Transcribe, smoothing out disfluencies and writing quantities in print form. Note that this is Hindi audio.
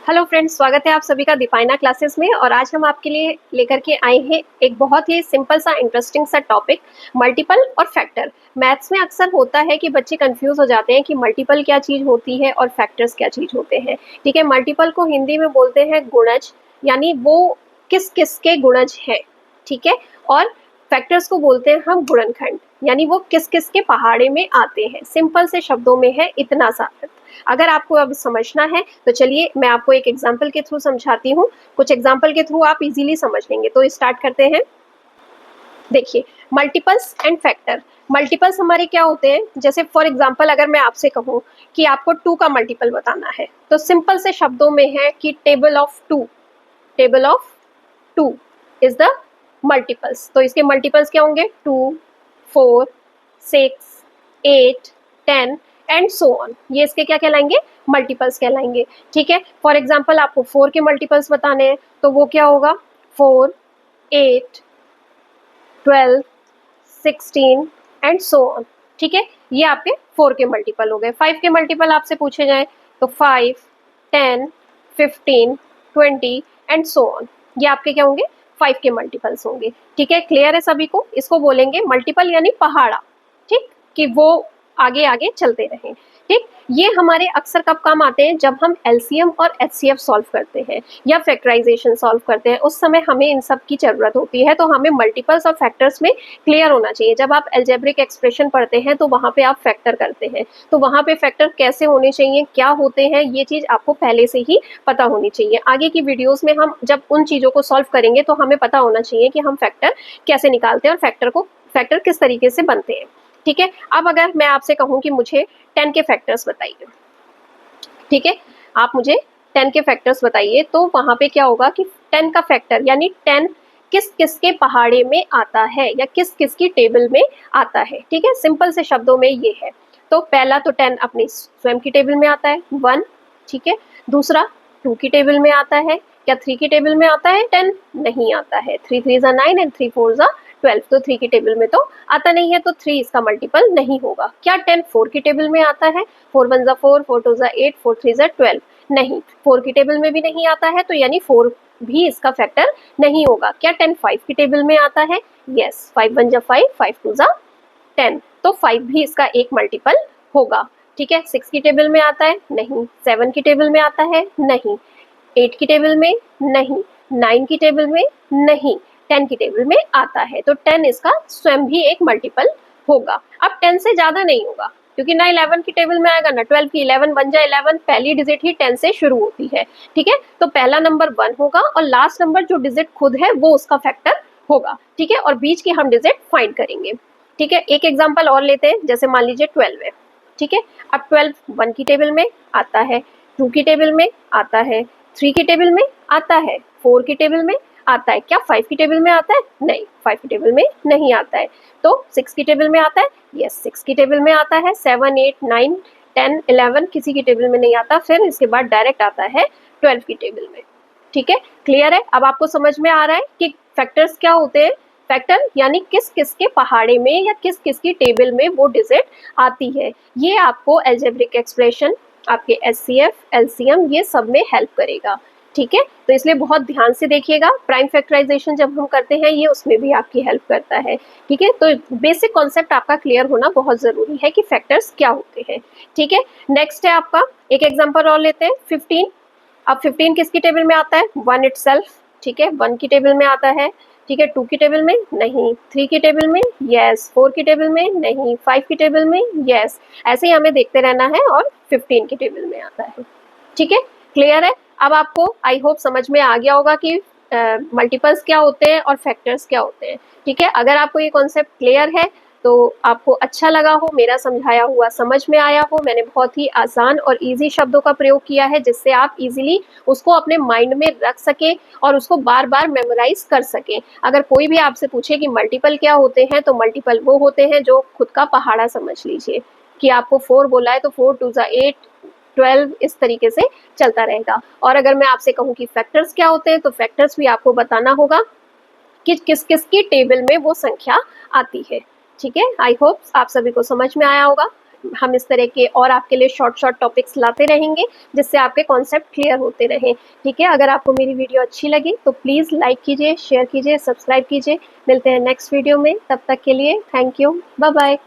हेलो फ्रेंड्स, स्वागत है आप सभी का दीपाइना क्लासेस में। और आज हम आपके लिए लेकर के आए हैं एक बहुत ही सिंपल सा इंटरेस्टिंग सा टॉपिक, मल्टीपल और फैक्टर। मैथ्स में अक्सर होता है कि बच्चे कंफ्यूज हो जाते हैं कि मल्टीपल क्या चीज़ होती है और फैक्टर्स क्या चीज़ होते हैं। ठीक है, मल्टीपल को हिंदी में बोलते हैं गुणज, यानी वो किस किस के गुणज है। ठीक है, और फैक्टर्स को बोलते हैं हम गुणनखंड, यानी वो किस किस के पहाड़े में आते हैं। सिंपल से शब्दों में है इतना सा। अगर आपको अब समझना है तो चलिए मैं आपको एक एग्जाम्पल के थ्रू समझाती हूँ। कुछ एग्जाम्पल के थ्रू आप इजीली समझ लेंगे। तो स्टार्ट करते हैं। देखिए, मल्टीपल्स एंड फैक्टर। मल्टीपल्स हमारे क्या होते हैं, जैसे फॉर एग्जाम्पल अगर मैं आपसे कहूँ कि आपको 2 का मल्टीपल बताना है तो सिंपल से शब्दों में है कि table of 2 is the multiples. तो इसके मल्टीपल्स क्या होंगे? 2, 4, 6, 8, 10 एंड सो ऑन। ये इसके क्या कहलाएंगे? मल्टीपल्स कहलाएंगे। ठीक है, फॉर एग्जाम्पल आपको 4 के मल्टीपल्स बताने हैं तो वो क्या होगा? 4, 8, 12, 16 एंड सो ऑन। ठीक है, ये आपके 4 के मल्टीपल हो गए। 5 के मल्टीपल आपसे पूछे जाए तो 5, 10, 15, 20 एंड सो ऑन। ये आपके क्या होंगे? 5 के मल्टीपल्स होंगे। ठीक है, क्लियर है सभी को? इसको बोलेंगे मल्टीपल यानी पहाड़ा। ठीक, कि वो आगे आगे चलते रहें। ठीक, ये हमारे अक्सर कब काम आते हैं? जब हम एलसीएम और एचसीएफ सॉल्व करते हैं या फैक्टराइजेशन सॉल्व करते हैं, उस समय हमें इन सब की जरूरत होती है। तो हमें मल्टीपल्स और फैक्टर्स में क्लियर होना चाहिए। जब आप एल्जेब्रिक एक्सप्रेशन पढ़ते हैं तो वहाँ पे आप फैक्टर करते हैं, तो वहाँ पे फैक्टर कैसे होने चाहिए, क्या होते हैं, ये चीज़ आपको पहले से ही पता होनी चाहिए। आगे की वीडियोज़ में हम जब उन चीज़ों को सॉल्व करेंगे तो हमें पता होना चाहिए कि हम फैक्टर कैसे निकालते हैं और फैक्टर किस तरीके से बनते हैं। ठीक है, अब अगर मैं आपसे कहूँ कि मुझे 10 के फैक्टर्स बताइए। ठीक है, आप मुझे 10 के फैक्टर्स बताइए, तो वहां पे क्या होगा कि 10 का फैक्टर यानी 10 किस किस के पहाड़े में आता है या किस किस की टेबल में आता है। ठीक है, सिंपल से शब्दों में ये है। तो पहला तो 10 अपनी स्वयं की टेबल में आता है, 1। ठीक है, दूसरा 2 की टेबल में आता है। क्या 3 की टेबल में आता है 10? नहीं आता है। 3 3 9 एंड 3 4 12। तो 3 की टेबल में तो आता नहीं है, तो 3 इसका मल्टीपल नहीं होगा। क्या 10 4 की टेबल में आता है? 4 1 4, 4 2 8, 4 3 12। नहीं, 4 की टेबल में भी नहीं आता है, तो यानी 4 भी इसका फैक्टर नहीं होगा। क्या 10 5 की टेबल में आता है? यस, 5 1 5, 5 2 10। तो 5 भी इसका एक मल्टीपल होगा। ठीक है, 6 की टेबल में आता है? नहीं। 7 की टेबल में आता है? नहीं। 8 की टेबल में? नहीं। 9 की टेबल में? नहीं। 10 की टेबल में आता है, तो 10 इसका स्वयं भी एक मल्टीपल होगा। अब 10 से ज्यादा नहीं होगा, क्योंकि ना 11 की टेबल में आएगा ना 12 की। 11 1 जा 11, पहली डिजिट ही 10 से शुरू होती है। ठीक है, तो पहला नंबर 1 होगा और लास्ट नंबर जो डिजिट खुद है वो उसका फैक्टर होगा। ठीक है, और बीच की हम डिजिट फाइंड करेंगे। ठीक है, एक एग्जाम्पल और लेते हैं, जैसे मान लीजिए 12 है। ठीक है, अब 12 1 की टेबल में आता है, 2 की टेबल में आता है, 3 की टेबल में आता है, 4 की टेबल में आता है। क्या 5 की टेबल में आता है? नहीं, 5 की टेबल में नहीं आता है। तो 6 की टेबल में आता है? यस, 6 की टेबल में आता है। 7 8 9 10 11 किसी की टेबल में नहीं आता। फिर इसके बाद डायरेक्ट आता है 12 की टेबल में। ठीक है, क्लियर है? अब आपको समझ में आ रहा है कि फैक्टर्स क्या होते हैं। फैक्टर यानी किस किस के पहाड़े में या किस किस की टेबल में वो डिजिट आती है। ये आपको अलजेब्रिक एक्सप्रेशन, आपके एचसीएफ, एलसीएम, ये सब में हेल्प करेगा। ठीक है, तो इसलिए बहुत ध्यान से देखिएगा। प्राइम फैक्टराइजेशन जब हम करते हैं ये उसमें भी आपकी हेल्प करता है। ठीक है, तो बेसिक कॉन्सेप्ट आपका क्लियर होना बहुत जरूरी है कि फैक्टर्स क्या होते हैं। ठीक है, नेक्स्ट है आपका एक एग्जांपल और लेते हैं, 15। अब 15 किसकी टेबल में आता है? 1 इटसेल्फ। ठीक है, 1 की टेबल में आता है। ठीक है, 2 की टेबल में? नहीं। 3 की टेबल में? यस। 4 की टेबल में? नहीं। 5 की टेबल में? यस। ऐसे ही हमें देखते रहना है और 15 की टेबल में आता है। ठीक है, क्लियर है? अब आपको आई होप समझ में आ गया होगा कि मल्टीपल्स क्या होते हैं और फैक्टर्स क्या होते हैं। ठीक है, अगर आपको ये कॉन्सेप्ट क्लियर है तो आपको अच्छा लगा हो, मेरा समझाया हुआ समझ में आया हो, मैंने बहुत ही आसान और इजी शब्दों का प्रयोग किया है जिससे आप इजीली उसको अपने माइंड में रख सकें और उसको बार बार मेमोराइज कर सकें। अगर कोई भी आपसे पूछे कि मल्टीपल क्या होते हैं, तो मल्टीपल वो होते हैं जो खुद का पहाड़ा समझ लीजिए कि आपको 4 बोला है तो 4 2 8 12 इस तरीके से चलता रहेगा। और अगर मैं आपसे कहूँ कि फैक्टर्स क्या होते हैं, तो फैक्टर्स भी आपको बताना होगा कि किस किस की टेबल में वो संख्या आती है। ठीक है, आई होप आप सभी को समझ में आया होगा। हम इस तरह के और आपके लिए शॉर्ट शॉर्ट टॉपिक्स लाते रहेंगे जिससे आपके कॉन्सेप्ट क्लियर होते रहें। ठीक है, अगर आपको मेरी वीडियो अच्छी लगी तो प्लीज़ लाइक कीजिए, शेयर कीजिए, सब्सक्राइब कीजिए। मिलते हैं नेक्स्ट वीडियो में, तब तक के लिए थैंक यू, बाय बाय।